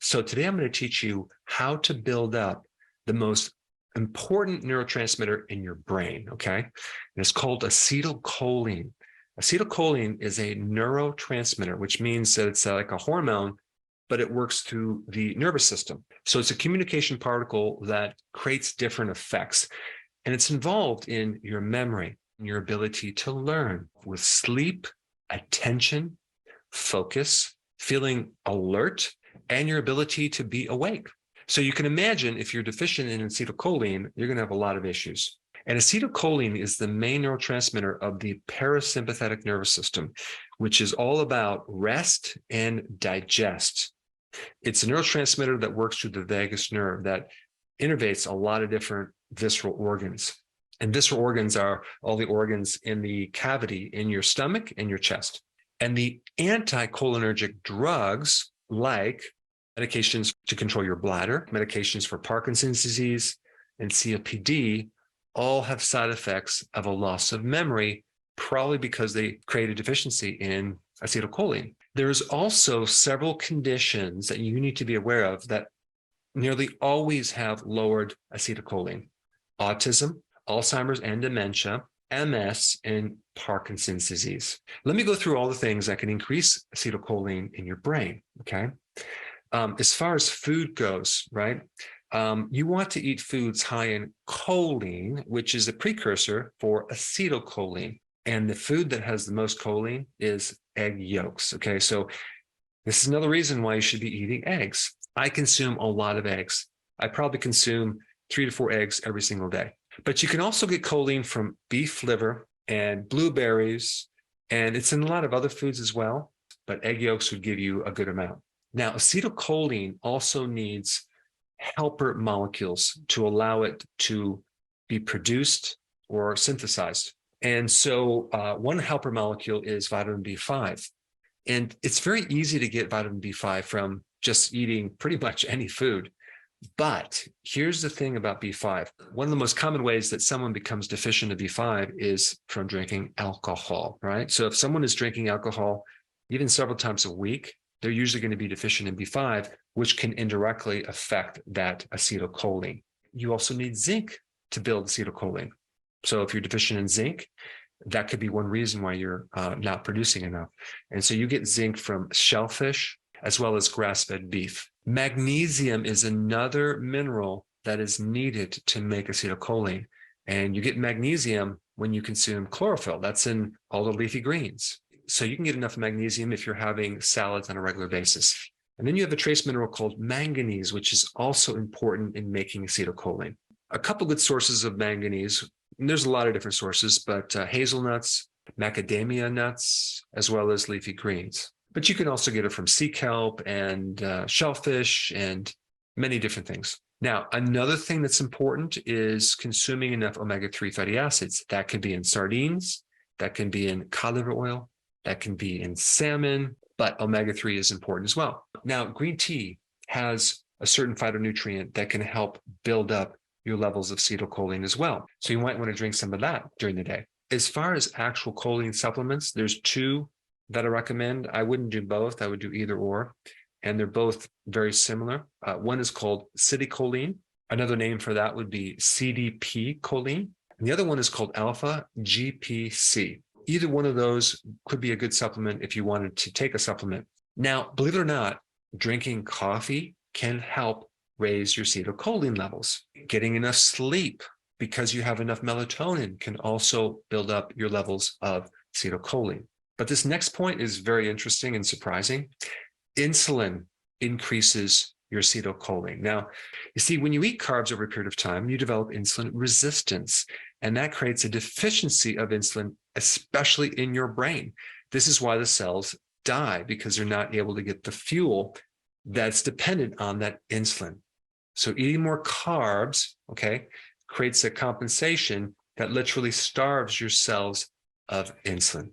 So today I'm going to teach you how to build up the most important neurotransmitter in your brain, okay? And it's called acetylcholine. Acetylcholine is a neurotransmitter, which means that it's like a hormone, but it works through the nervous system. So it's a communication particle that creates different effects, and it's involved in your memory, your ability to learn with sleep, attention, focus, feeling alert, and your ability to be awake. So you can imagine if you're deficient in acetylcholine, you're going to have a lot of issues. And acetylcholine is the main neurotransmitter of the parasympathetic nervous system, which is all about rest and digest. It's a neurotransmitter that works through the vagus nerve that innervates a lot of different visceral organs. And visceral organs are all the organs in the cavity in your stomach and your chest. And the anticholinergic drugs, like medications to control your bladder, medications for Parkinson's disease, and COPD, all have side effects of a loss of memory, probably because they create a deficiency in acetylcholine. There's also several conditions that you need to be aware of that nearly always have lowered acetylcholine: autism, Alzheimer's and dementia, MS, and Parkinson's disease. Let me go through all the things that can increase acetylcholine in your brain, okay? As far as food goes, right? You want to eat foods high in choline, which is a precursor for acetylcholine. And the food that has the most choline is egg yolks, okay? So this is another reason why you should be eating eggs. I consume a lot of eggs. I probably consume 3 to 4 eggs every single day. But you can also get choline from beef liver and blueberries, and it's in a lot of other foods as well, but egg yolks would give you a good amount. Now, acetylcholine also needs helper molecules to allow it to be produced or synthesized. And so one helper molecule is vitamin B5. And it's very easy to get vitamin B5 from just eating pretty much any food. But here's the thing about B5. One of the most common ways that someone becomes deficient of B5 is from drinking alcohol, right? So if someone is drinking alcohol even several times a week, they're usually going to be deficient in B5, which can indirectly affect that acetylcholine. You also need zinc to build acetylcholine. So if you're deficient in zinc, that could be one reason why you're not producing enough. And so you get zinc from shellfish as well as grass-fed beef. Magnesium is another mineral that is needed to make acetylcholine. And you get magnesium when you consume chlorophyll. That's in all the leafy greens. So you can get enough magnesium if you're having salads on a regular basis. And then you have a trace mineral called manganese, which is also important in making acetylcholine. A couple good sources of manganese, and there's a lot of different sources, but hazelnuts, macadamia nuts, as well as leafy greens. But you can also get it from sea kelp and shellfish and many different things. Now, another thing that's important is consuming enough omega-3 fatty acids. That can be in sardines, that can be in cod liver oil, that can be in salmon, but omega-3 is important as well. Now, green tea has a certain phytonutrient that can help build up your levels of acetylcholine as well. So you might want to drink some of that during the day. As far as actual choline supplements, there's 2 that I recommend. I wouldn't do both. I would do either or. And they're both very similar. One is called citicoline. Another name for that would be CDP choline. And the other one is called alpha GPC. Either one of those could be a good supplement if you wanted to take a supplement. Now, believe it or not, drinking coffee can help raise your acetylcholine levels. Getting enough sleep because you have enough melatonin can also build up your levels of acetylcholine. But this next point is very interesting and surprising. Insulin increases your acetylcholine. Now, you see, when you eat carbs over a period of time, you develop insulin resistance, and that creates a deficiency of insulin, especially in your brain. This is why the cells die, because they're not able to get the fuel that's dependent on that insulin. So eating more carbs, okay, creates a compensation that literally starves your cells of insulin.